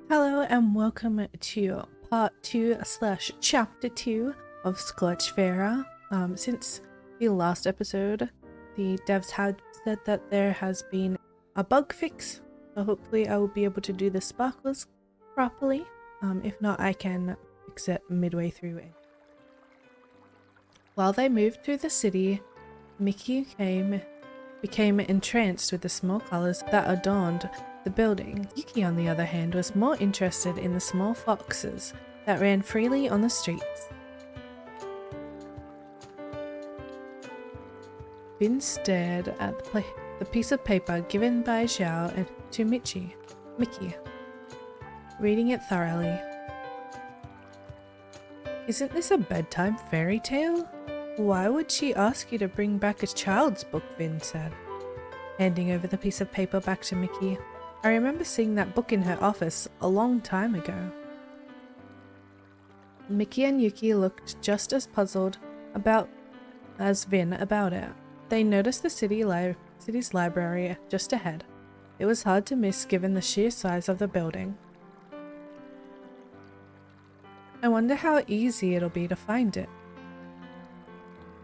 Hello and welcome to part 2/chapter 2 of Scorchfarer. Since the last episode, the devs had said that there has been a bug fix, so hopefully I will be able to do the sparkles properly. If not, I can fix it midway through it. While they moved through the city, Mickey became entranced with the small colors that adorned the building. Yuki, on the other hand, was more interested in the small foxes that ran freely on the streets. Bin stared at the piece of paper given by Xiao and to Mickey, reading it thoroughly. Isn't this a bedtime fairy tale? Why would she ask you to bring back a child's book? Vin said, handing over the piece of paper back to Mickey. I remember seeing that book in her office a long time ago. Mickey and Yuki looked just as puzzled as Vin about it. They noticed the city's library just ahead. It was hard to miss given the sheer size of the building. I wonder how easy it'll be to find it.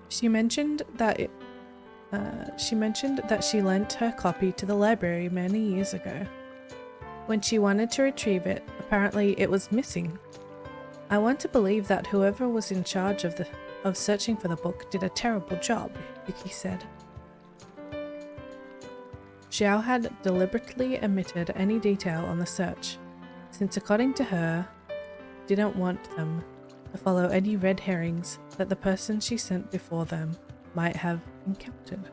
She mentioned that she lent her copy to the library many years ago. When she wanted to retrieve it, apparently it was missing. I want to believe that whoever was in charge of searching for the book did a terrible job, Yuki said. Xiao had deliberately omitted any detail on the search, since according to her, didn't want them to follow any red herrings that the person she sent before them might have encountered.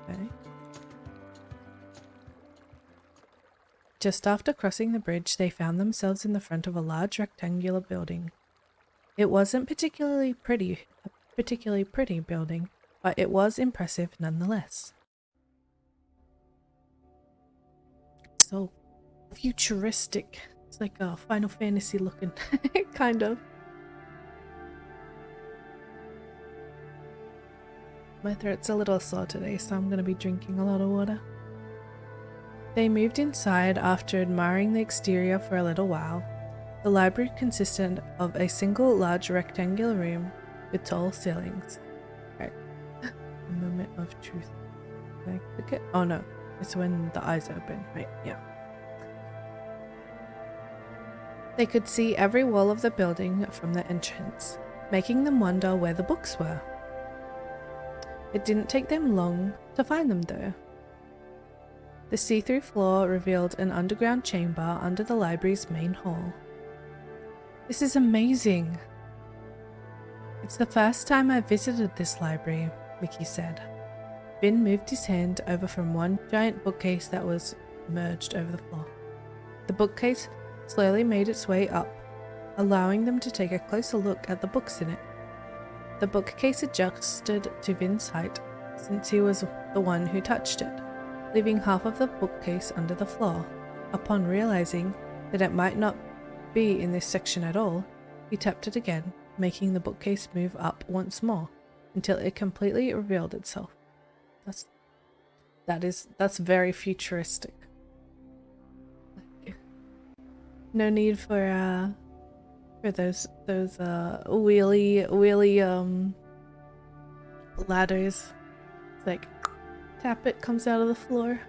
Okay. Just after crossing the bridge, they found themselves in the front of a large rectangular building. It wasn't a particularly pretty building, but it was impressive nonetheless. So futuristic. It's like a Final Fantasy looking, kind of. My throat's a little sore today, so I'm going to be drinking a lot of water. They moved inside after admiring the exterior for a little while. The library consisted of a single large rectangular room with tall ceilings. Right. A moment of truth. Can I click it? Oh no, it's when the eyes open. Right, yeah. They could see every wall of the building from the entrance, making them wonder where the books were. It didn't take them long to find them though. The see-through floor revealed an underground chamber under the library's main hall. This is amazing. It's the first time I visited this library, Mickey said. Vin moved his hand over from one giant bookcase that was merged over the floor. The bookcase slowly made its way up, allowing them to take a closer look at the books in it. The bookcase adjusted to Vin's height, since he was the one who touched it, leaving half of the bookcase under the floor. Upon realizing that it might not be in this section at all, he tapped it again, making the bookcase move up once more, until it completely revealed itself. That's very futuristic. No need for those wheelie ladders. It's like tap it, comes out of the floor.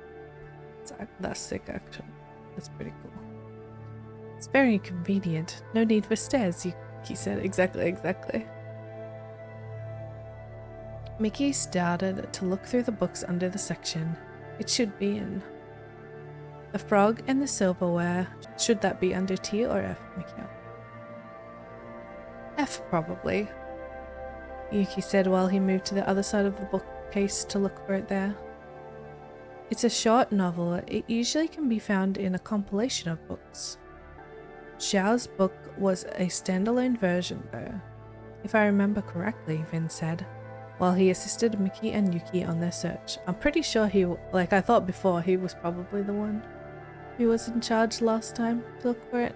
That's sick actually. That's pretty cool. It's very convenient. No need for stairs, Yuki said. Exactly. Mickey started to look through the books under the section it should be in. The frog and the silverware, should that be under T or F, Mickey? F probably, Yuki said while he moved to the other side of the bookcase to look for it there. It's a short novel. It usually can be found in a compilation of books. Xiao's book was a standalone version though, if I remember correctly, Vin said, while he assisted Mickey and Yuki on their search. I'm pretty sure I thought before, he was probably the one who was in charge last time to look for it.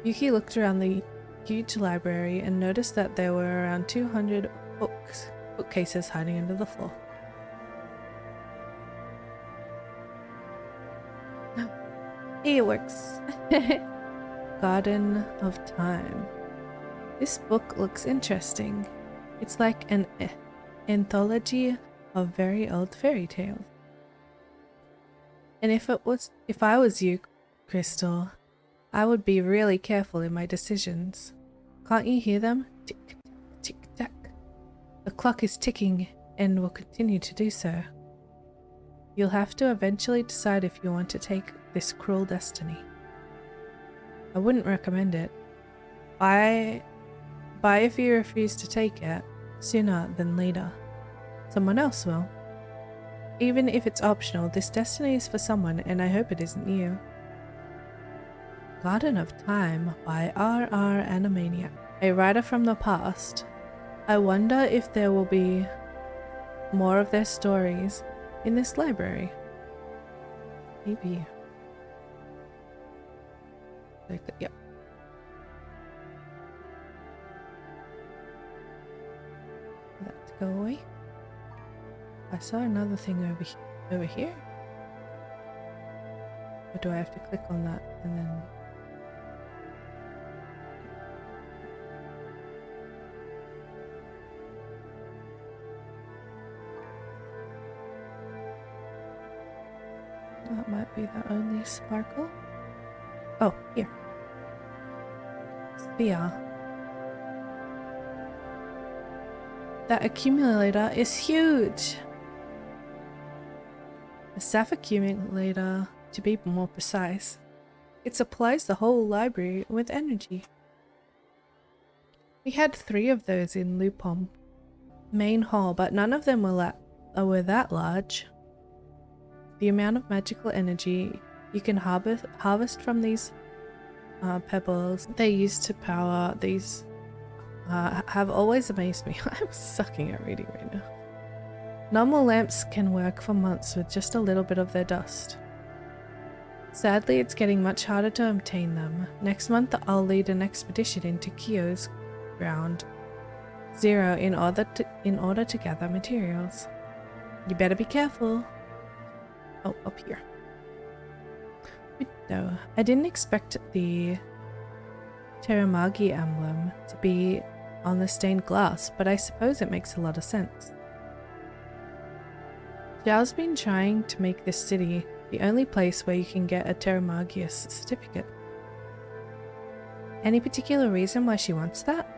Yuki looked around the huge library and noticed that there were around 200 bookcases hiding under the floor. It works. Garden of Time. This book looks interesting. It's like an anthology of very old fairy tales. And if I was you, Crystal, I would be really careful in my decisions. Can't you hear them? Tick, tick, tack. The clock is ticking and will continue to do so. You'll have to eventually decide if you want to take this cruel destiny. I wouldn't recommend it. Buy if you refuse to take it, sooner than later. Someone else will. Even if it's optional, this destiny is for someone, and I hope it isn't you. Garden of Time by R.R. Animaniac. A writer from the past. I wonder if there will be more of their stories in this library. Maybe. Yep. Let's go away. I saw another thing over here. Or do I have to click on that and then... That might be the only sparkle. Oh, here. Sphere. That accumulator is huge! A SAF accumulator, to be more precise. It supplies the whole library with energy. We had 3 of those in Lupom main hall, but none of them were that large. The amount of magical energy you can harvest from these pebbles they use to power these have always amazed me. I'm sucking at reading right now. Normal lamps can work for months with just a little bit of their dust. Sadly, it's getting much harder to obtain them. Next month, I'll lead an expedition into Kyo's ground zero in order to gather materials. You better be careful. Oh, up here. No, I didn't expect the Terramagi emblem to be on the stained glass, but I suppose it makes a lot of sense. Zhao's been trying to make this city the only place where you can get a Terramagius certificate. Any particular reason why she wants that?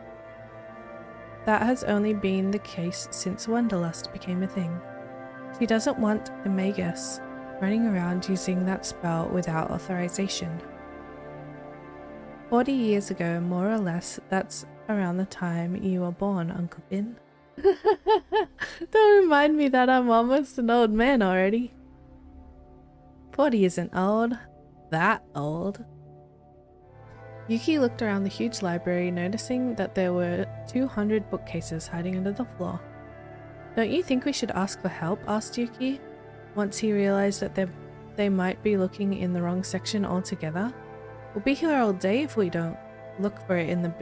That has only been the case since Wanderlust became a thing. She doesn't want the Magus running around using that spell without authorization. 40 years ago, more or less, that's around the time you were born, Uncle Ben. Don't remind me that I'm almost an old man already. 40 isn't old. That old. Yuki looked around the huge library, noticing that there were 200 bookcases hiding under the floor. Don't you think we should ask for help? Asked Yuki, once he realized that they might be looking in the wrong section altogether. We'll be here all day if we don't look for it in the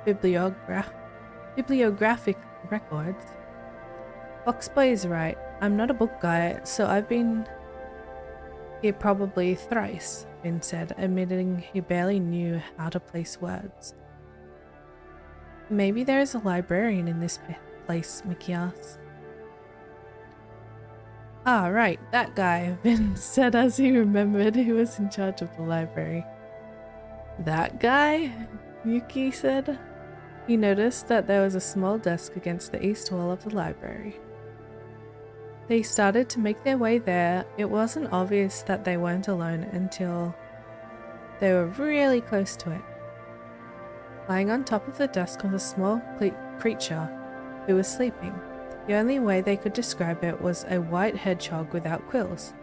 bibliographic records. Foxboy is right. I'm not a book guy, so I've been here probably thrice, Finn said, admitting he barely knew how to place words. Maybe there is a librarian in this place, Mickey asked. Ah, right, that guy, Finn said as he remembered who was in charge of the library. That guy? Yuki said. He noticed that there was a small desk against the east wall of the library. They started to make their way there. It wasn't obvious that they weren't alone until they were really close to it. Lying on top of the desk was a small creature who was sleeping. The only way they could describe it was a white hedgehog without quills.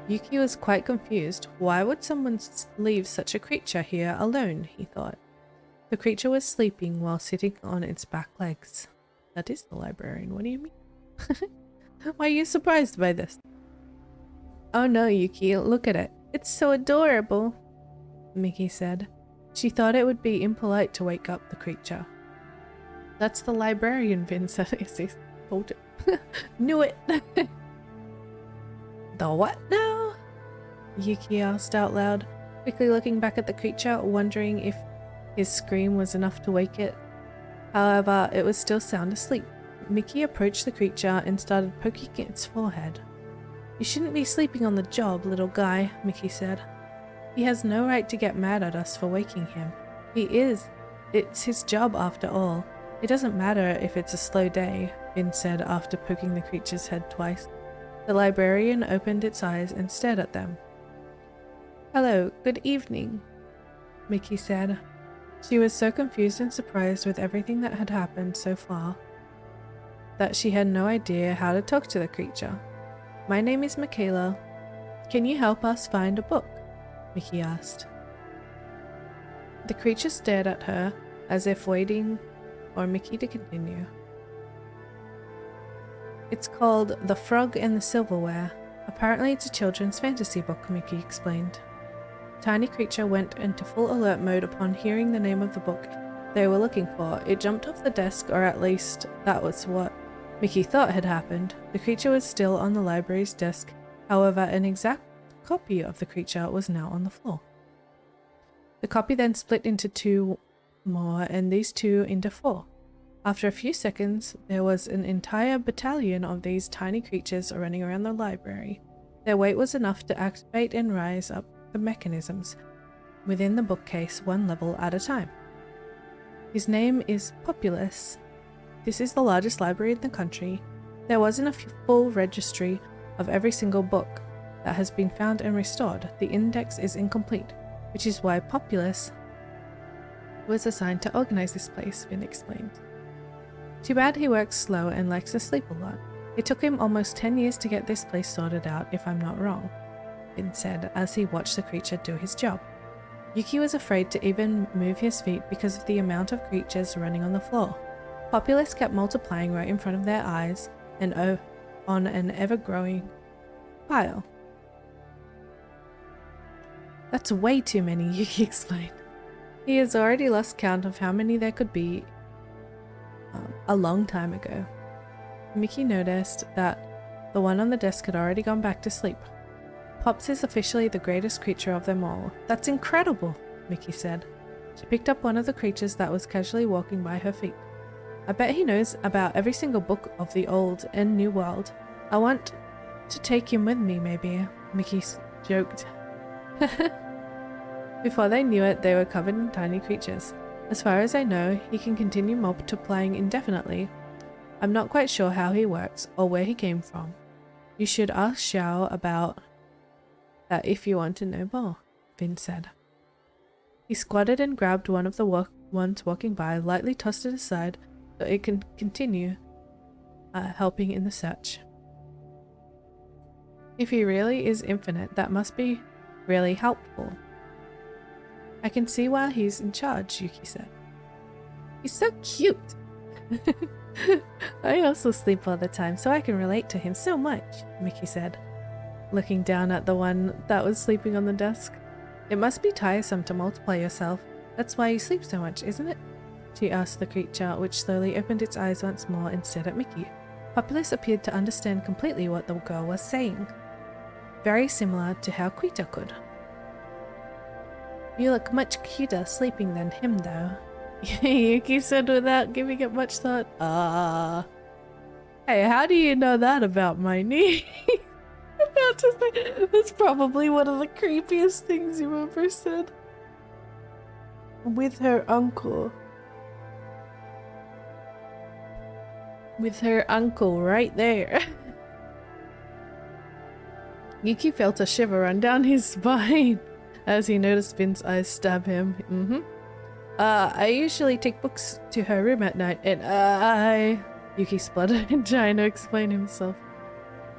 Yuki was quite confused. Why would someone leave such a creature here alone, he thought. The creature was sleeping while sitting on its back legs. That is the librarian, what do you mean? Why are you surprised by this? Oh no, Yuki, look at it. It's so adorable, Mickey said. She thought it would be impolite to wake up the creature. That's the librarian, Vin said. I told you. Knew it. The what now? Yuki asked out loud. quickly looking back at the creature, wondering if his scream was enough to wake it. However, it was still sound asleep. Mickey approached the creature and started poking its forehead. "You shouldn't be sleeping on the job, little guy," Mickey said. "He has no right to get mad at us for waking him. It's his job after all. It doesn't matter if it's a slow day," Finn said after poking the creature's head twice. The librarian opened its eyes and stared at them. "Hello, good evening," Mickey said. She was so confused and surprised with everything that had happened so far that she had no idea how to talk to the creature. "My name is Michaela. Can you help us find a book?" Mickey asked. The creature stared at her as if waiting for Mickey to continue. "It's called The Frog and the Silverware. Apparently it's a children's fantasy book," Mickey explained. The tiny creature went into full alert mode upon hearing the name of the book they were looking for. It jumped off the desk, or at least that was what Mickey thought had happened. The creature was still on the library's desk. However, an exact copy of the creature was now on the floor. The copy then split into two more, and these two into four. After a few seconds, there was an entire battalion of these tiny creatures running around the library. Their weight was enough to activate and rise up the mechanisms within the bookcase one level at a time. "His name is Populus. This is the largest library in the country. There wasn't a full registry of every single book that has been found and restored. The index is incomplete, which is why Populus was assigned to organize this place," Finn explained. "Too bad he works slow and likes to sleep a lot. It took him almost 10 years to get this place sorted out, if I'm not wrong," Finn said as he watched the creature do his job. Yuki was afraid to even move his feet because of the amount of creatures running on the floor. Populus kept multiplying right in front of their eyes and on an ever-growing pile. "That's way too many," Yuki explained. He has already lost count of how many there could be a long time ago. Mickey noticed that the one on the desk had already gone back to sleep. "Pops is officially the greatest creature of them all." "That's incredible," Mickey said. She picked up one of the creatures that was casually walking by her feet. "I bet he knows about every single book of the old and new world. I want to take him with me, maybe," Mickey joked. Before they knew it, they were covered in tiny creatures. "As far as I know, he can continue multiplying indefinitely. I'm not quite sure how he works or where he came from. You should ask Xiao about that if you want to know more," Finn said. He squatted and grabbed one of the ones walking by, lightly tossed it aside so it can continue helping in the search. "If he really is infinite, that must be really helpful. I can see why he's in charge," Yuki said. "He's so cute." "I also sleep all the time, so I can relate to him so much," Mickey said, looking down at the one that was sleeping on the desk. "It must be tiresome to multiply yourself. That's why you sleep so much, isn't it?" she asked the creature, which slowly opened its eyes once more and stared at Mickey. Populus appeared to understand completely what the girl was saying, very similar to how Quita could. "You look much cuter sleeping than him, though," Yuki said without giving it much thought. Hey, how do you know that about my knee?" About to say, that's probably one of the creepiest things you ever said. With her uncle. With her uncle right there. Yuki felt a shiver run down his spine as he noticed Finn's eyes stab him. I usually take books to her room at night and Yuki spluttered, trying to explain himself.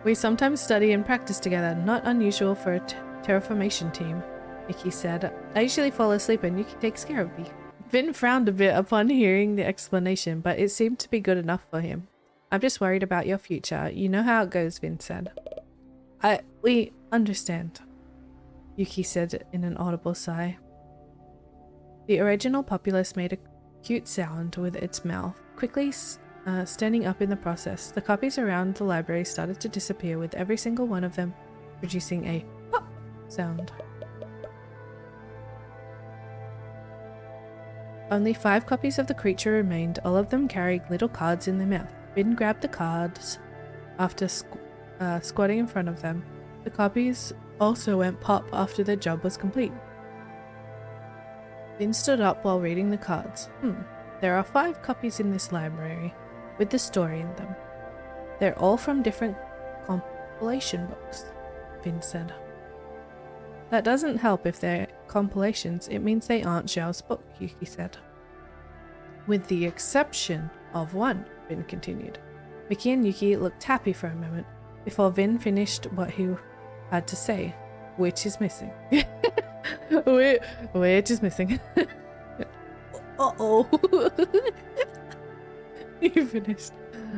"We sometimes study and practice together, not unusual for a terraformation team," Yuki said. "I usually fall asleep and Yuki takes care of me." Finn frowned a bit upon hearing the explanation, but it seemed to be good enough for him. "I'm just worried about your future. You know how it goes," Finn said. We understand," Yuki said in an audible sigh. The original Populus made a cute sound with its mouth, quickly standing up in the process. The copies around the library started to disappear, with every single one of them producing a pop sound. Only 5 copies of the creature remained, all of them carrying little cards in their mouth. Vin grabbed the cards after squatting in front of them. The copies also went pop after their job was complete. Vin stood up while reading the cards. There are 5 copies in this library, with the story in them. They're all from different compilation books, Vin said. That doesn't help if they're compilations, it means they aren't Zhao's book, Yuki said. With the exception of one, Vin continued. Mickey and Yuki looked happy for a moment, before Vin finished what he had to say. Which is missing. Which is missing. Uh-oh. You finished.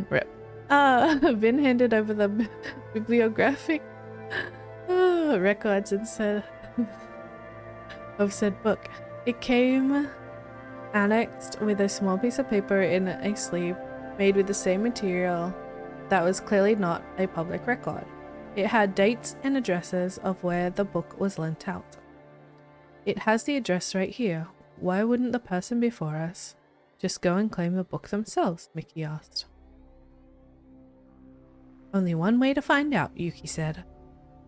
Rip. Vin handed over the bibliographic records and said of said book. It came annexed with a small piece of paper in a sleeve made with the same material that was clearly not a public record. It had dates and addresses of where the book was lent out. It has the address right here. Why wouldn't the person before us just go and claim the book themselves? Mickey asked. Only one way to find out, Yuki said.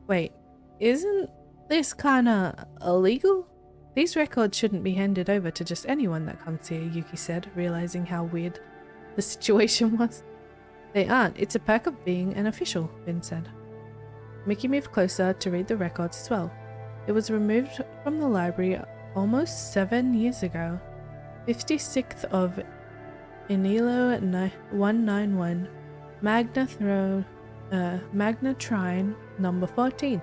Wait, isn't this kinda illegal? These records shouldn't be handed over to just anyone that comes here, Yuki said, realizing how weird the situation was. They aren't. It's a perk of being an official, Vin said. Mickey moved closer to read the records as well. It was removed from the library almost 7 years ago. 56th of Enilo 191, Magna Trine, number 14.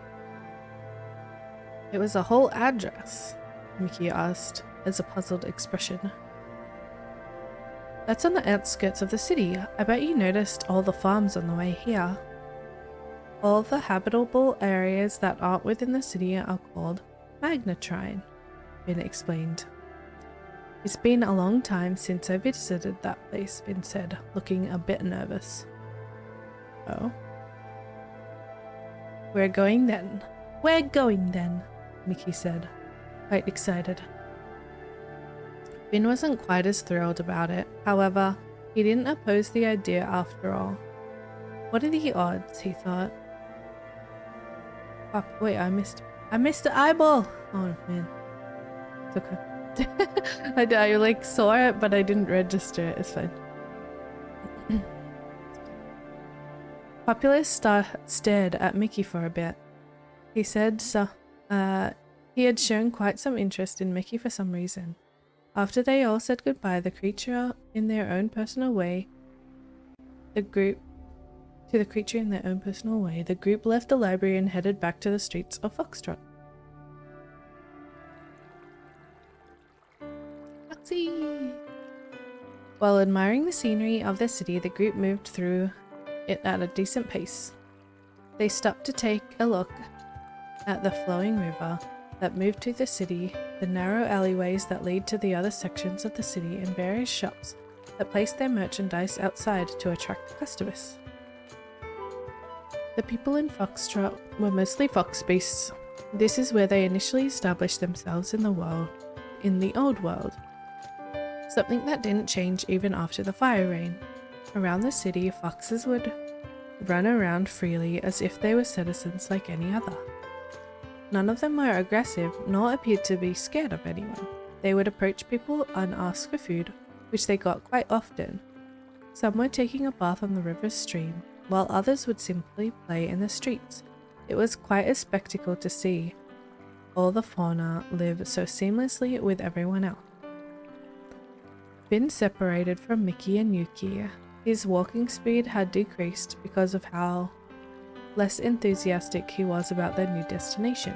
It was a whole address, Mickey asked, as a puzzled expression. That's on the outskirts of the city. I bet you noticed all the farms on the way here. All the habitable areas that aren't within the city are called Magnatrine, Vin explained. It's been a long time since I visited that place, Vin said, looking a bit nervous. Oh? We're going then. We're going then, Mickey said, quite excited. Vin wasn't quite as thrilled about it. However, he didn't oppose the idea after all. What are the odds, he thought. Fuck, wait, I missed the eyeball! Oh man. It's okay. I like saw it, but I didn't register it. It's fine. Populus stared at Mickey for a bit. He said he had shown quite some interest in Mickey for some reason. After they all said goodbye, the creature in their own personal way, the group left the library and headed back to the streets of Foxtrot. Foxy! While admiring the scenery of the city, the group moved through it at a decent pace. They stopped to take a look at the flowing river that moved to the city, the narrow alleyways that lead to the other sections of the city, and various shops that place their merchandise outside to attract customers. The people in Foxtrot were mostly fox beasts. This is where they initially established themselves in the old world. Something that didn't change even after the fire rain. Around the city, foxes would run around freely as if they were citizens like any other. None of them were aggressive, nor appeared to be scared of anyone. They would approach people and ask for food, which they got quite often. Some were taking a bath on the river's stream, while others would simply play in the streets. It was quite a spectacle to see all the fauna live so seamlessly with everyone else. Vin separated from Mickey and Yuki. His walking speed had decreased because of how less enthusiastic he was about their new destination.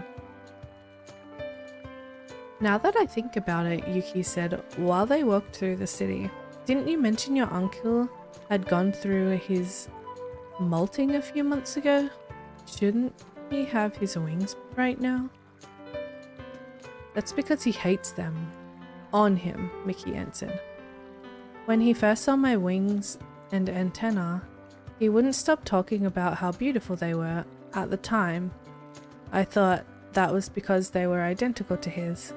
Now that I think about it, Yuki said while they walked through the city, didn't you mention your uncle had gone through his molting a few months ago? Shouldn't he have his wings right now? That's because he hates them. On him, Mickey answered. When he first saw my wings and antenna, he wouldn't stop talking about how beautiful they were. At the time, I thought that was because they were identical to his.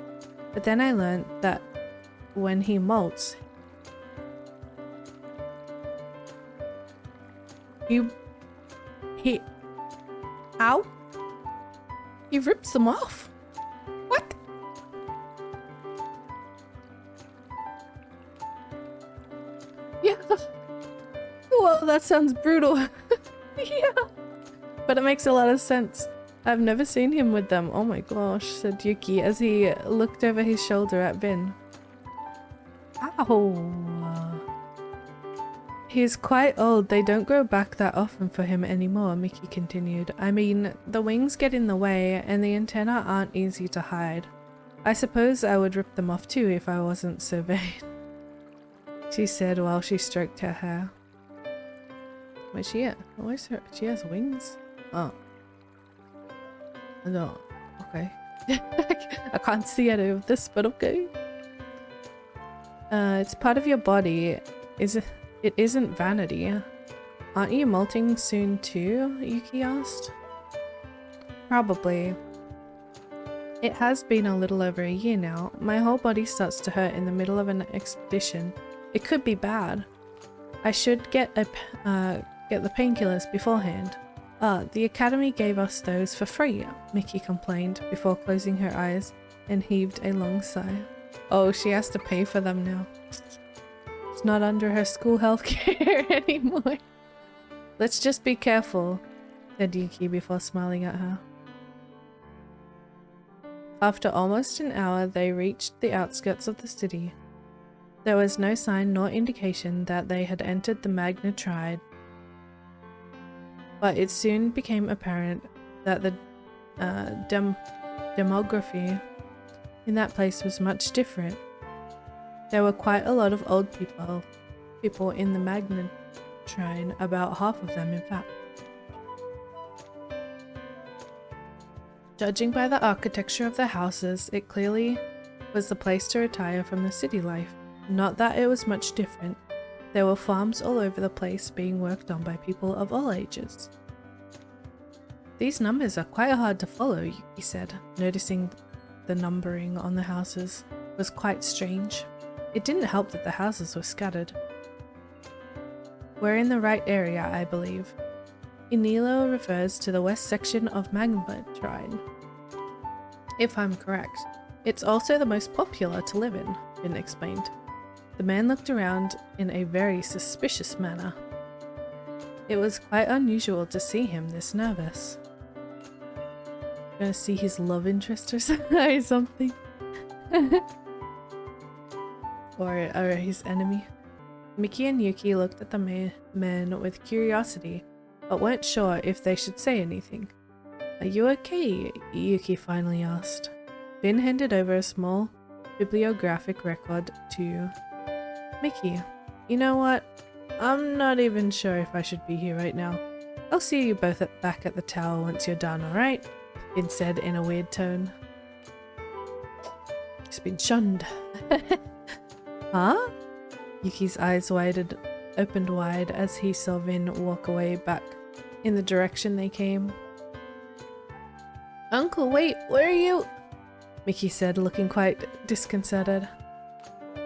But then I learned that when he molts, he ow, he rips them off. What? Yeah. Well, that sounds brutal. Yeah. But it makes a lot of sense. I've never seen him with them. Oh my gosh, said Yuki as he looked over his shoulder at Vin. Ow. He's quite old. They don't grow back that often for him anymore, Mickey continued. I mean, the wings get in the way and the antennae aren't easy to hide. I suppose I would rip them off too if I wasn't so vain, she said while she stroked her hair. Where's she at? Where's her? She has wings? Oh. No. Okay. I can't see any of this, but okay. It's part of your body. It isn't vanity. Aren't you molting soon too? Yuki asked. Probably. It has been a little over a year now. My whole body starts to hurt in the middle of an expedition. It could be bad. I should get the painkillers beforehand. The academy gave us those for free, Mickey complained before closing her eyes and heaved a long sigh. Oh, she has to pay for them now. It's not under her school health care anymore. Let's just be careful, said Yuki before smiling at her. After almost an hour, they reached the outskirts of the city. There was no sign nor indication that they had entered the Magnetride, but it soon became apparent that the demography in that place was much different. There were quite a lot of old people in the Magnetride, about half of them in fact. Judging by the architecture of the houses, it clearly was the place to retire from the city life. Not that it was much different. There were farms all over the place being worked on by people of all ages. These numbers are quite hard to follow, Yuki said, noticing the numbering on the houses was quite strange. It didn't help that the houses were scattered. We're in the right area, I believe. Inilo refers to the west section of Magnetride. If I'm correct. It's also the most popular to live in, Finn explained. The man looked around in a very suspicious manner. It was quite unusual to see him this nervous. Gonna see his love interest or something. or his enemy. Mickey and Yuki looked at the man with curiosity, but weren't sure if they should say anything. Are you okay? Yuki finally asked. Finn handed over a small bibliographic record to Mickey. You know what? I'm not even sure if I should be here right now. I'll see you both back at the tower once you're done, alright? Finn said in a weird tone. He's been shunned. Huh? Yuki's eyes opened wide as he saw Vin walk away back in the direction they came. Uncle, wait, where are you? Mickey said, looking quite disconcerted.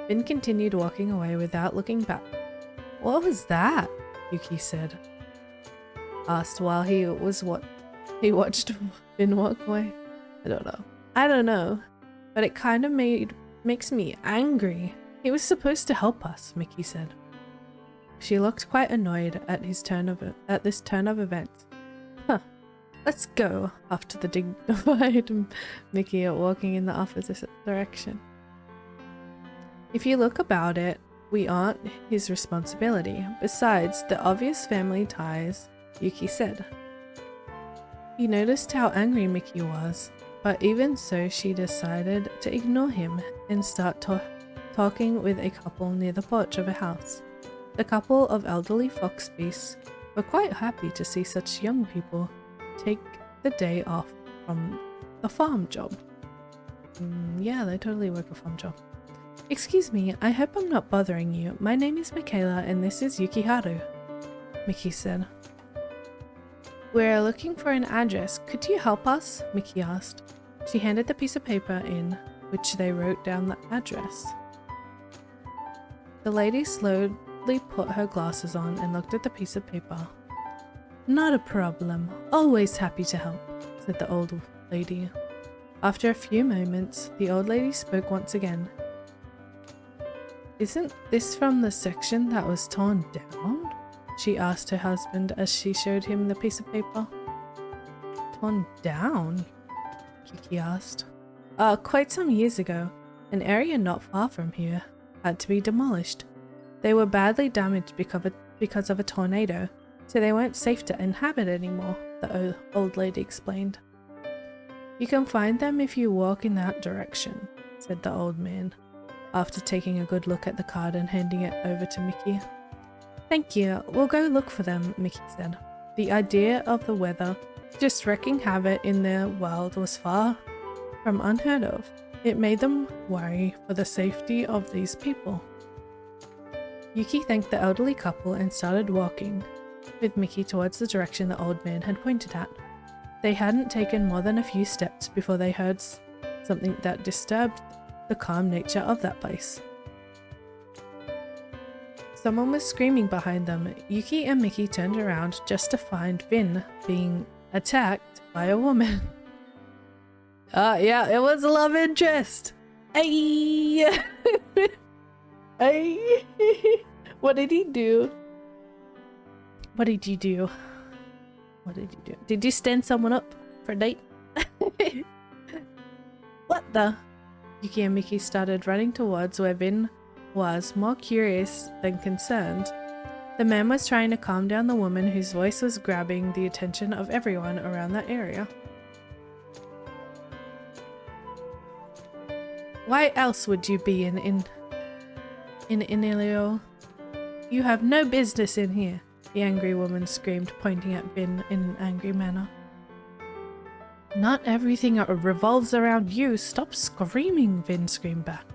Vin continued walking away without looking back. What was that? Yuki asked while he watched Vin walk away. I don't know, but it kind of makes me angry. He was supposed to help us, Mickey said. She looked quite annoyed at this turn of events. Huh. Let's go, after the dignified Mickey walking in the opposite direction. If you look about it, we aren't his responsibility. Besides, the obvious family ties, Yuki said. He noticed how angry Mickey was, but even so she decided to ignore him and start talking with a couple near the porch of a house. The couple of elderly fox beasts were quite happy to see such young people take the day off from the farm job. Yeah, they totally work a farm job. Excuse me, I hope I'm not bothering you. My name is Michaela and this is Yukiharu, Mickey said. We're looking for an address. Could you help us? Mickey asked. She handed the piece of paper in, which they wrote down the address. The lady slowly put her glasses on and looked at the piece of paper. Not a problem. Always happy to help, said the old lady. After a few moments, the old lady spoke once again. Isn't this from the section that was torn down? She asked her husband as she showed him the piece of paper. Torn down? Kiki asked. Quite some years ago, an area not far from here had to be demolished. They were badly damaged because of a tornado, so they weren't safe to inhabit anymore, the old lady explained. You can find them if you walk in that direction, said the old man, after taking a good look at the card and handing it over to Mickey. Thank you, we'll go look for them, Mickey said. The idea of the weather just wreaking havoc in their world was far from unheard of. It made them worry for the safety of these people. Yuki thanked the elderly couple and started walking with Mickey towards the direction the old man had pointed at. They hadn't taken more than a few steps before they heard something that disturbed the calm nature of that place. Someone was screaming behind them. Yuki and Mickey turned around just to find Vin being attacked by a woman. Yeah, it was a love interest. Hey! Hey! What did he do? What did you do? What did you do? Did you stand someone up for a date? What the? Yuki and Mickey started running towards where Vin was, more curious than concerned. The man was trying to calm down the woman whose voice was grabbing the attention of everyone around that area. Why else would you be in Inilio? You have no business in here, the angry woman screamed, pointing at Vin in an angry manner. Not everything revolves around you. Stop screaming, Vin screamed back.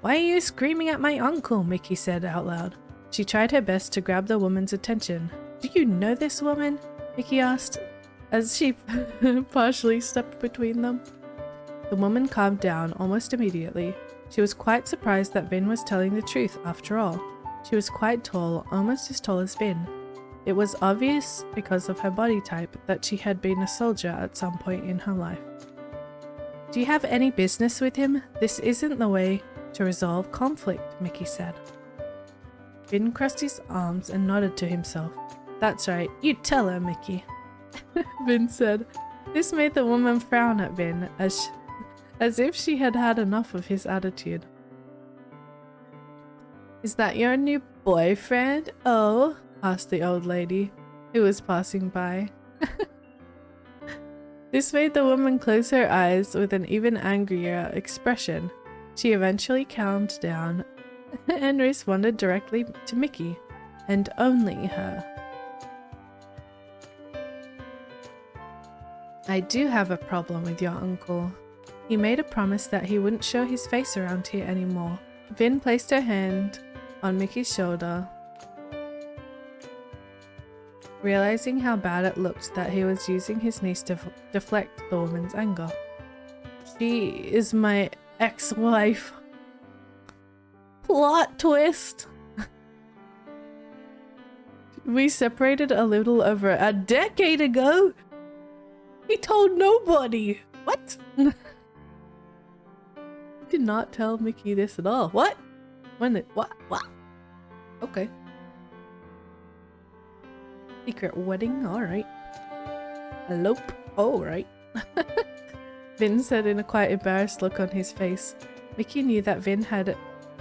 Why are you screaming at my uncle? Mickey said out loud. She tried her best to grab the woman's attention. Do you know this woman? Mickey asked, as she partially stepped between them. The woman calmed down almost immediately. She was quite surprised that Vin was telling the truth after all. She was quite tall, almost as tall as Vin. It was obvious because of her body type that she had been a soldier at some point in her life. Do you have any business with him? This isn't the way to resolve conflict, Mickey said. Vin crossed his arms and nodded to himself. That's right, you tell her, Mickey, Vin said. This made the woman frown at Vin as if she had had enough of his attitude. Is that your new boyfriend? Oh, asked the old lady, who was passing by. This made the woman close her eyes with an even angrier expression. She eventually calmed down and responded directly to Mickey, and only her. I do have a problem with your uncle. He made a promise that he wouldn't show his face around here anymore. Vin placed her hand on Mickey's shoulder, realizing how bad it looked that he was using his niece to deflect the woman's anger. She is my ex-wife. Plot twist! We separated a little over a decade ago! He told nobody! What? Did not tell Mickey this at all. What? When did what? Okay. Secret wedding, alright. Elope, alright. Vin said in a quite embarrassed look on his face. Mickey knew that Vin had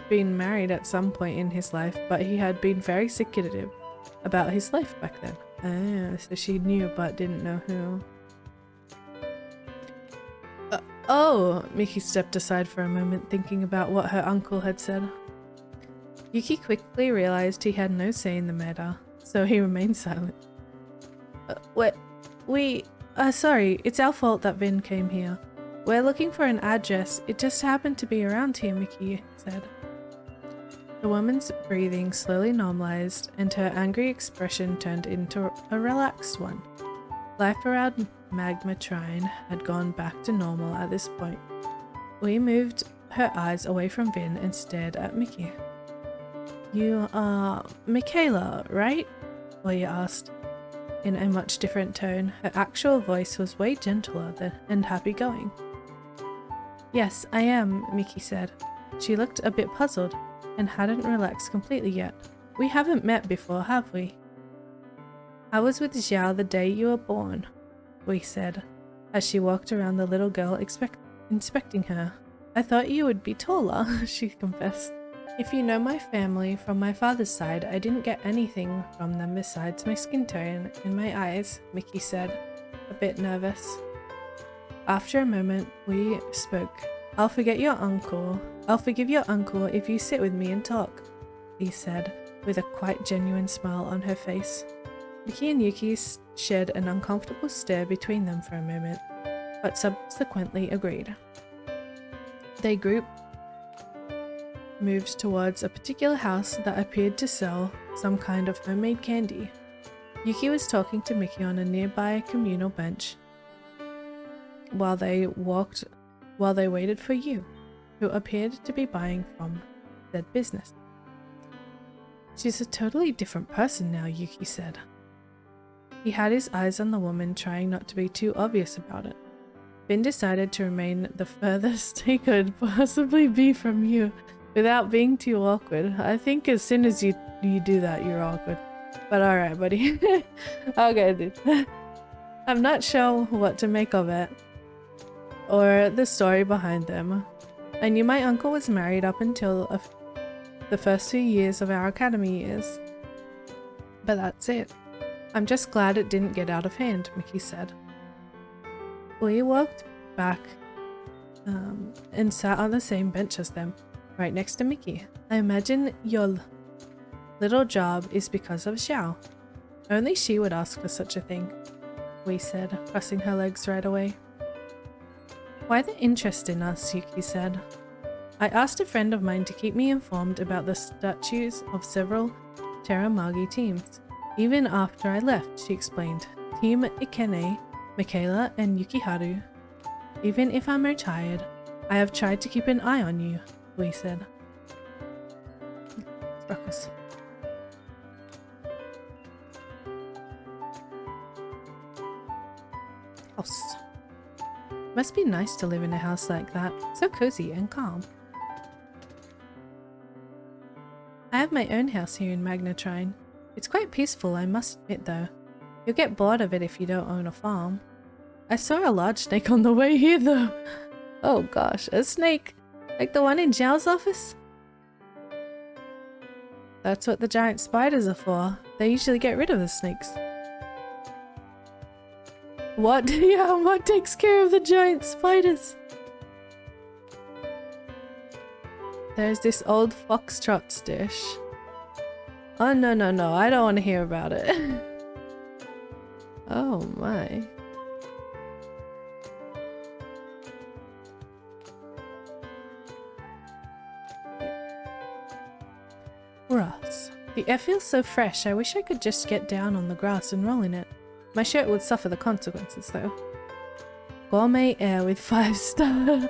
been married at some point in his life, but he had been very secretive about his life back then. Ah, so she knew but didn't know who. Oh, Mickey stepped aside for a moment, thinking about what her uncle had said. Yuki quickly realized he had no say in the matter, so he remained silent. Sorry, it's our fault that Vin came here. We're looking for an address. It just happened to be around here, Mickey said. The woman's breathing slowly normalized, and her angry expression turned into a relaxed one. Life around Magma Trine had gone back to normal at this point. We moved her eyes away from Vin and stared at Mickey. You are Michaela, right? Oya asked, in a much different tone. Her actual voice was way gentler and happy-going. Yes, I am, Mickey said. She looked a bit puzzled and hadn't relaxed completely yet. We haven't met before, have we? I was with Xiao the day you were born, Wei said, as she walked around the little girl inspecting her. I thought you would be taller, she confessed. If you know my family from my father's side, I didn't get anything from them besides my skin tone and my eyes, Mickey said, a bit nervous. After a moment, we spoke. I'll forgive your uncle if you sit with me and talk, he said, with a quite genuine smile on her face. Mickey and Yuki shared an uncomfortable stare between them for a moment, but subsequently agreed. They moved towards a particular house that appeared to sell some kind of homemade candy. Yuki was talking to Mickey on a nearby communal bench while they waited for Yu, who appeared to be buying from said business. She's a totally different person now, Yuki said. He had his eyes on the woman, trying not to be too obvious about it. Vin decided to remain the furthest he could possibly be from Yu without being too awkward. I think as soon as you do that, you're awkward. But alright, buddy. Okay, dude. I'm not sure what to make of it, or the story behind them. I knew my uncle was married up until the first few years of our academy years. But that's it. I'm just glad it didn't get out of hand, Mickey said. We walked back and sat on the same bench as them, right next to Mickey. I imagine your little job is because of Xiao. Only she would ask for such a thing, we said, crossing her legs right away. Why the interest in us, Yuki said. I asked a friend of mine to keep me informed about the statues of several Terramagi teams. Even after I left, she explained. Team Ikene, Michaela, and Yukiharu. Even if I'm retired, I have tried to keep an eye on you, we said. Sparkles. House. Must be nice to live in a house like that. So cozy and calm. I have my own house here in Magnetrine. It's quite peaceful, I must admit though. You'll get bored of it if you don't own a farm. I saw a large snake on the way here though. Oh gosh, a snake? Like the one in Zhao's office? That's what the giant spiders are for. They usually get rid of the snakes. What? Yeah, what takes care of the giant spiders? There's this old foxtrot dish. Oh no, I don't want to hear about it. Oh my. Grass. The air feels so fresh, I wish I could just get down on the grass and roll in it. My shirt would suffer the consequences though. Gourmet air with 5-star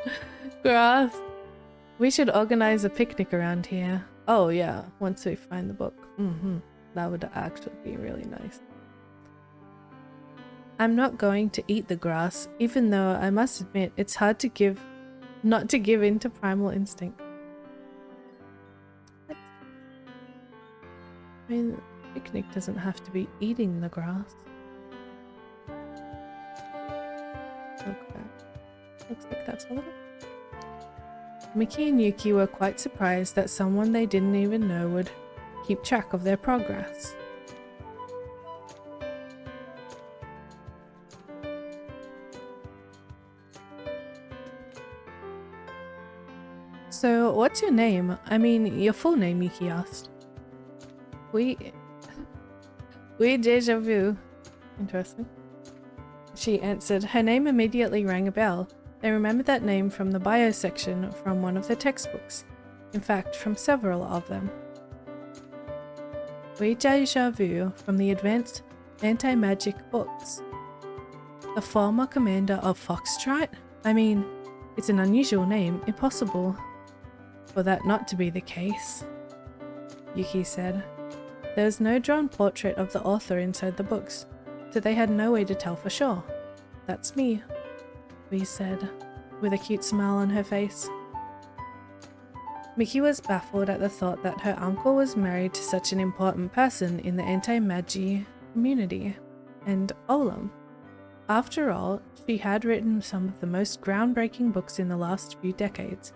grass. We should organize a picnic around here. Oh yeah, once we find the book. That would actually be really nice. I'm not going to eat the grass, even though I must admit it's hard to not to give in to primal instinct. I mean, picnic doesn't have to be eating the grass. Okay. Looks like that's all of it. Mickey and Yuki were quite surprised that someone they didn't even know would keep track of their progress. So, what's your name? I mean, your full name, Yuki asked. We déjà vu. Interesting. She answered. Her name immediately rang a bell. They remembered that name from the bio section from one of the textbooks. In fact, from several of them. We déjà vu from the advanced anti-magic books. The former commander of Foxtrot? I mean, it's an unusual name, impossible for that not to be the case, Yuki said. There was no drawn portrait of the author inside the books, so they had no way to tell for sure. That's me, we said, with a cute smile on her face. Miki was baffled at the thought that her uncle was married to such an important person in the anti-magi community, and Olam. After all, she had written some of the most groundbreaking books in the last few decades,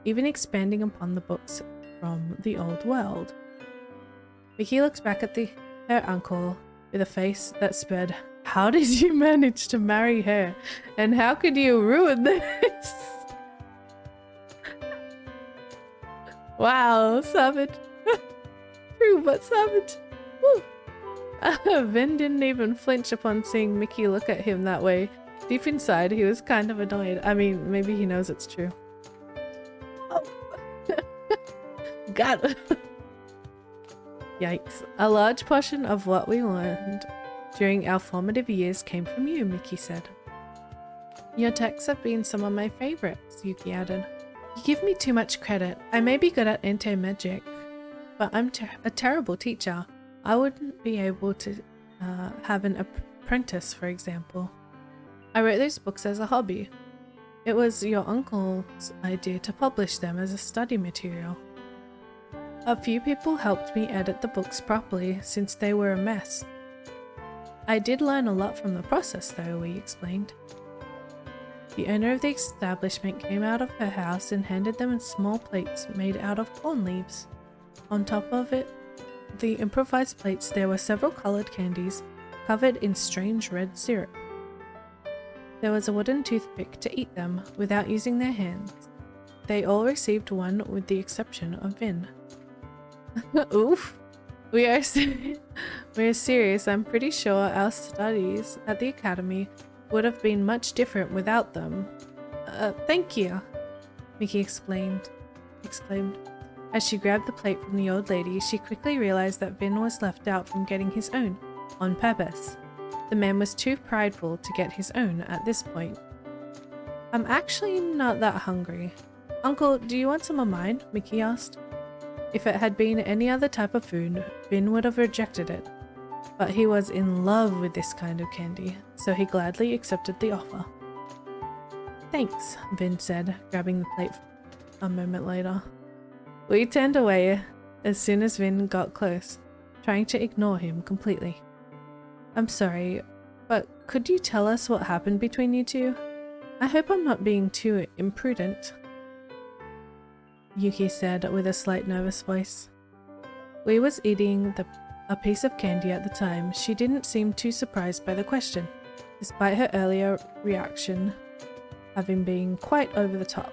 even expanding upon the books from the old world. Miki looked back at her uncle with a face that spurred, "How did you manage to marry her? And how could you ruin this?" Wow, savage. True, but savage. Woo. Vin didn't even flinch upon seeing Miki look at him that way. Deep inside, he was kind of annoyed. I mean, maybe he knows it's true. Oh. Got it. Yikes. A large portion of what we learned during our formative years came from you, Miki said. Your texts have been some of my favorites, Yuki added. You give me too much credit. I may be good at anti-magic, but I'm a terrible teacher. I wouldn't be able to have an apprentice, for example. I wrote those books as a hobby. It was your uncle's idea to publish them as a study material. A few people helped me edit the books properly since they were a mess. I did learn a lot from the process though, we explained. The owner of the establishment came out of her house and handed them small plates made out of corn leaves. On top of it, the improvised plates, there were several colored candies covered in strange red syrup. There was a wooden toothpick to eat them without using their hands. They all received one with the exception of Vin. Oof. We are serious. I'm pretty sure our studies at the academy would have been much different without them. Thank you, Miki exclaimed. As she grabbed the plate from the old lady, she quickly realized that Vin was left out from getting his own, on purpose. The man was too prideful to get his own at this point. I'm actually not that hungry. Uncle, do you want some of mine? Miki asked. If it had been any other type of food, Vin would have rejected it. But he was in love with this kind of candy, so he gladly accepted the offer. Thanks, Vin said, grabbing the plate a moment later. We turned away as soon as Vin got close, trying to ignore him completely. I'm sorry, but could you tell us what happened between you two? I hope I'm not being too imprudent, Yuki said with a slight nervous voice. We was eating a piece of candy at the time. She didn't seem too surprised by the question, despite her earlier reaction having been quite over the top.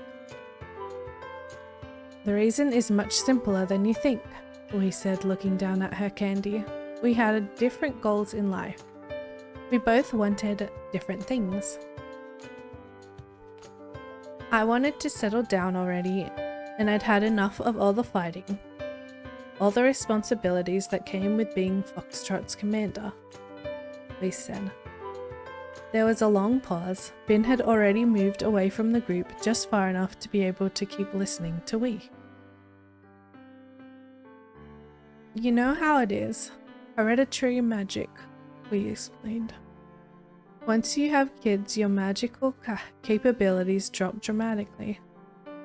The reason is much simpler than you think, we said, looking down at her candy. We had different goals in life. We both wanted different things. I wanted to settle down already, and I'd had enough of all the fighting, all the responsibilities that came with being Foxtrot's commander, we said. There was a long pause. Vin had already moved away from the group just far enough to be able to keep listening to we. You know how it is. Hereditary magic, we explained. Once you have kids, your magical capabilities drop dramatically.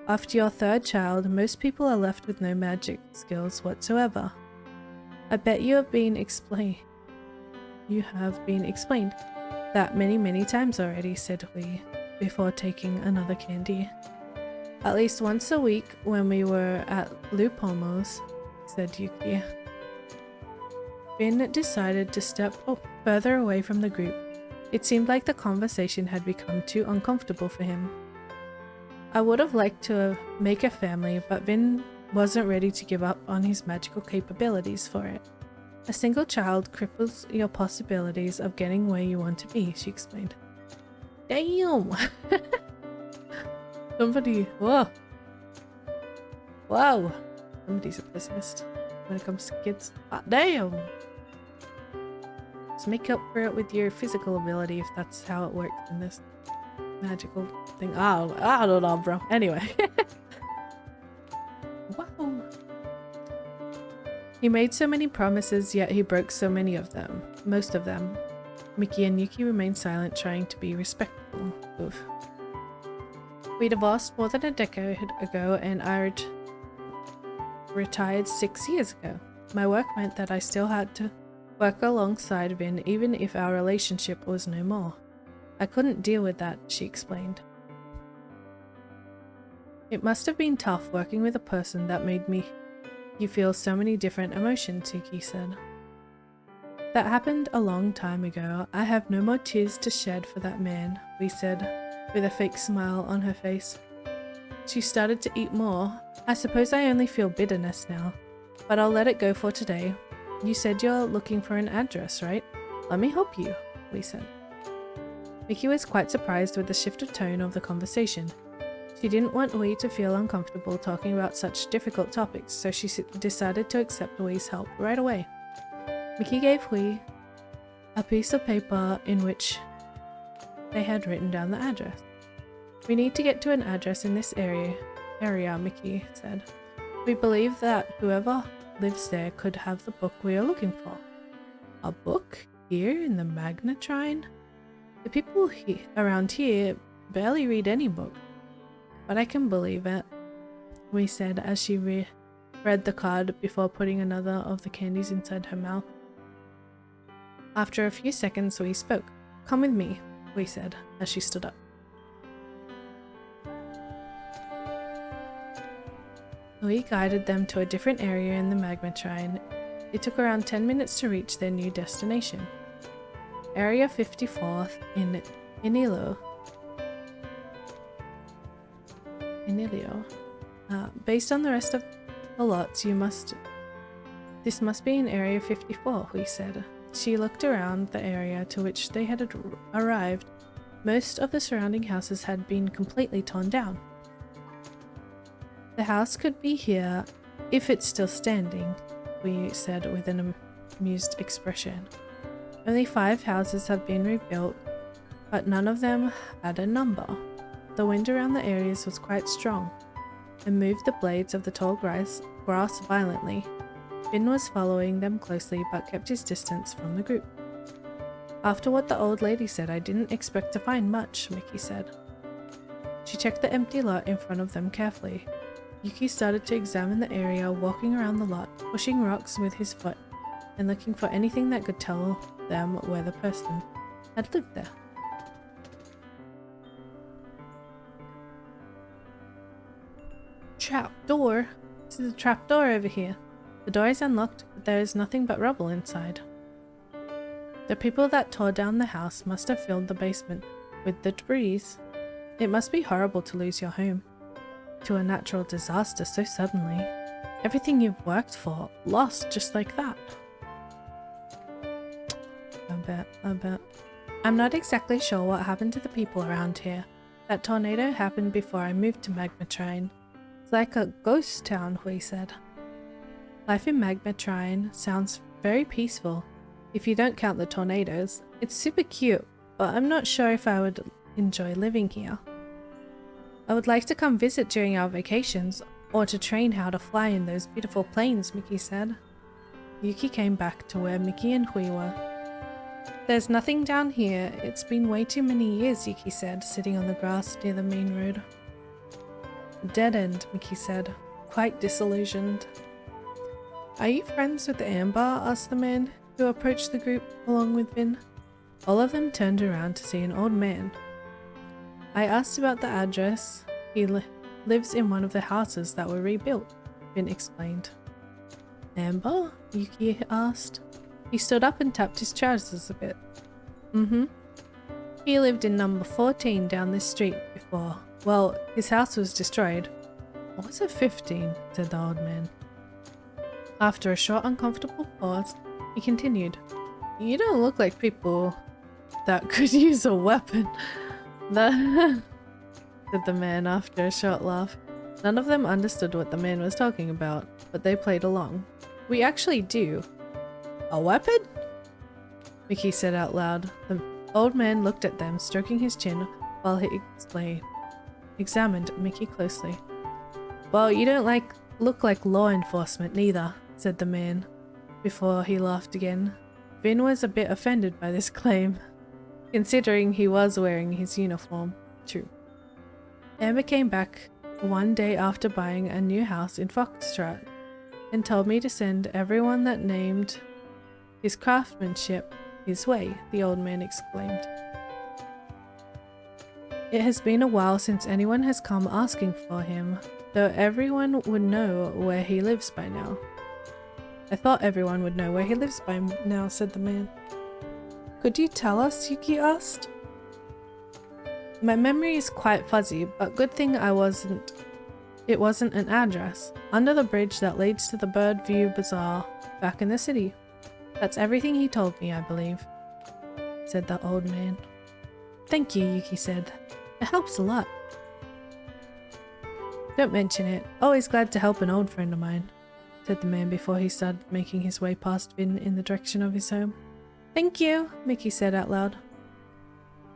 After your third child, most people are left with no magic skills whatsoever. I bet you have been explained that many times already, said we, before taking another candy. At least once a week when we were at Lupomo's, said Yuki. Vin decided to step further away from the group. It seemed like the conversation had become too uncomfortable for him. I would have liked to make a family, but Vin wasn't ready to give up on his magical capabilities for it. A single child cripples your possibilities of getting where you want to be, she explained. Damn! Whoa! Somebody's a pessimist when it comes to kids. Damn! Just make up for it with your physical ability if that's how it works in this magical thing. I don't know, bro. Anyway. Oh. He made so many promises, yet he broke so many of them. Most of them. Mickey and Yuki remained silent, trying to be respectful. Oof. We divorced more than a decade ago, and I retired 6 years ago. My work meant that I still had to work alongside Vin, even if our relationship was no more. I couldn't deal with that, she explained. It must have been tough working with a person that made you feel so many different emotions, Yuki said. That happened a long time ago. I have no more tears to shed for that man, we said, with a fake smile on her face. She started to eat more. I suppose I only feel bitterness now, but I'll let it go for today. You said you're looking for an address, right? Let me help you, we said. Mickey was quite surprised with the shift of tone of the conversation. She didn't want Wee to feel uncomfortable talking about such difficult topics, so she decided to accept Wee's help right away. Mickey gave Wee a piece of paper in which they had written down the address. We need to get to an address in this area, Mickey said. We believe that whoever lives there could have the book we are looking for. A book? Here in the Magnetrine? The people around here barely read any book. But I can believe it, we said as she read the card before putting another of the candies inside her mouth. After a few seconds, we spoke. Come with me, we said as she stood up. We guided them to a different area in the Magnetrine. It took around 10 minutes to reach their new destination. Area 54th in Inilio. Based on the rest of the lots, this must be in Area 54, we said. She looked around the area to which they had arrived. Most of the surrounding houses had been completely torn down. The house could be here if it's still standing, we said with an amused expression. Only 5 houses have been rebuilt, but none of them had a number. The wind around the areas was quite strong and moved the blades of the tall grass violently. Finn was following them closely but kept his distance from the group. After what the old lady said, I didn't expect to find much, Mickey said. She checked the empty lot in front of them carefully. Yuki started to examine the area, walking around the lot, pushing rocks with his foot, and looking for anything that could tell them where the person had lived there. Trap door? This is a trap door over here. The door is unlocked, but there is nothing but rubble inside. The people that tore down the house must have filled the basement with the debris. It must be horrible to lose your home to a natural disaster so suddenly. Everything you've worked for, lost just like that. I bet. I'm not exactly sure what happened to the people around here. That tornado happened before I moved to Magnetrine. It's like a ghost town, we said. Life in Magnetrine sounds very peaceful, if you don't count the tornadoes. It's super cute, but I'm not sure if I would enjoy living here. I would like to come visit during our vacations, or to train how to fly in those beautiful planes, Mickey said. Yuki came back to where Mickey and Hui were. There's nothing down here. It's been way too many years, Yuki said, sitting on the grass near the main road. Dead end, Mickey said, quite disillusioned. Are you friends with Amber? Asked the man who approached the group along with Vin. All of them turned around to see an old man. I asked about the address. He lives in one of the houses that were rebuilt, Vin explained. Amber? Yuki asked. He stood up and tapped his trousers a bit. He lived in number 14 down this street before. Well, his house was destroyed. Or was it 15? Said the old man. After a short, uncomfortable pause, he continued. You don't look like people that could use a weapon. Said the man after a short laugh. None of them understood what the man was talking about, but they played along. We actually do. A weapon? Mickey said out loud. The old man looked at them, stroking his chin while he examined Mickey closely. Well, you don't look like law enforcement neither, said the man, before he laughed again. Vin was a bit offended by this claim, considering he was wearing his uniform. True. Amber came back one day after buying a new house in Foxtrot and told me to send everyone that named his craftsmanship his way, the old man exclaimed. It has been a while since anyone has come asking for him, though everyone would know where he lives by now. I thought everyone would know where he lives by now, said the man. Could you tell us? Yuki asked. My memory is quite fuzzy, but good thing it wasn't an address. Under the bridge that leads to the Bird View Bazaar back in the city. That's everything he told me, I believe, said the old man. Thank you, Yuki said. It helps a lot. Don't mention it. Always glad to help an old friend of mine, said the man before he started making his way past Vin in the direction of his home. Thank you, Mickey said out loud.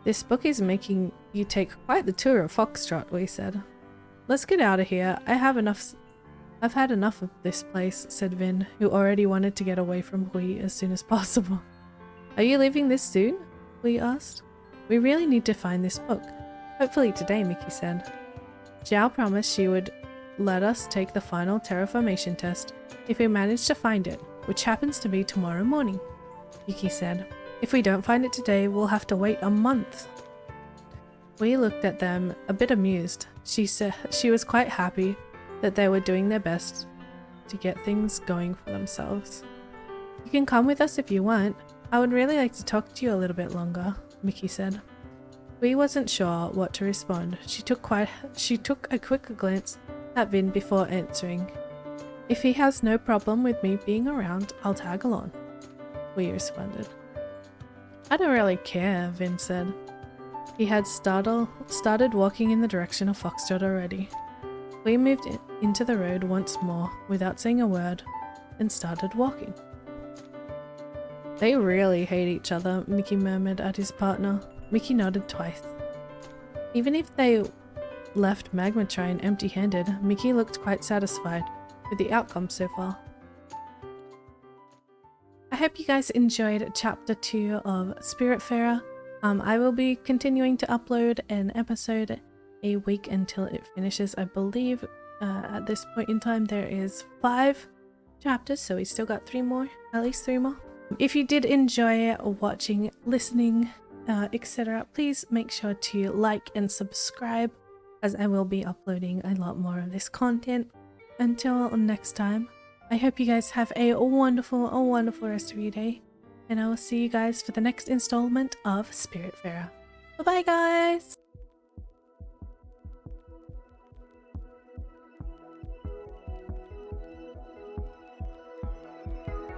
This book is making you take quite the tour of Foxtrot, we said. Let's get out of here. I've had enough of this place, said Vin, who already wanted to get away from Hui as soon as possible. Are you leaving this soon? Hui asked. We really need to find this book. Hopefully today, Mickey said. Zhao promised she would let us take the final terraformation test if we managed to find it, which happens to be tomorrow morning, Yuki said. If we don't find it today, we'll have to wait a month. We looked at them, a bit amused. She said she was quite happy that they were doing their best to get things going for themselves. You can come with us if you want. I would really like to talk to you a little bit longer, Mickey said. We wasn't sure what to respond. She took a quick glance at Vin before answering. If he has no problem with me being around, I'll tag along, we responded. I don't really care, Vin said. He had started walking in the direction of Foxtrot already. We moved into the road once more without saying a word and started walking. They really hate each other, Mickey murmured at his partner. Mickey nodded twice. Even if they left Magmatrine empty-handed, Mickey looked quite satisfied with the outcome so far. I hope you guys enjoyed chapter 2 of Spiritfarer. I will be continuing to upload an episode a week until it finishes. I believe at this point in time there is 5 chapters, so we still got 3 more, at least 3 more. If you did enjoy watching, listening, etc., please make sure to like and subscribe, as I will be uploading a lot more of this content. Until next time, I hope you guys have a wonderful rest of your day, and I will see you guys for the next installment of Spiritfarer. Bye bye, guys!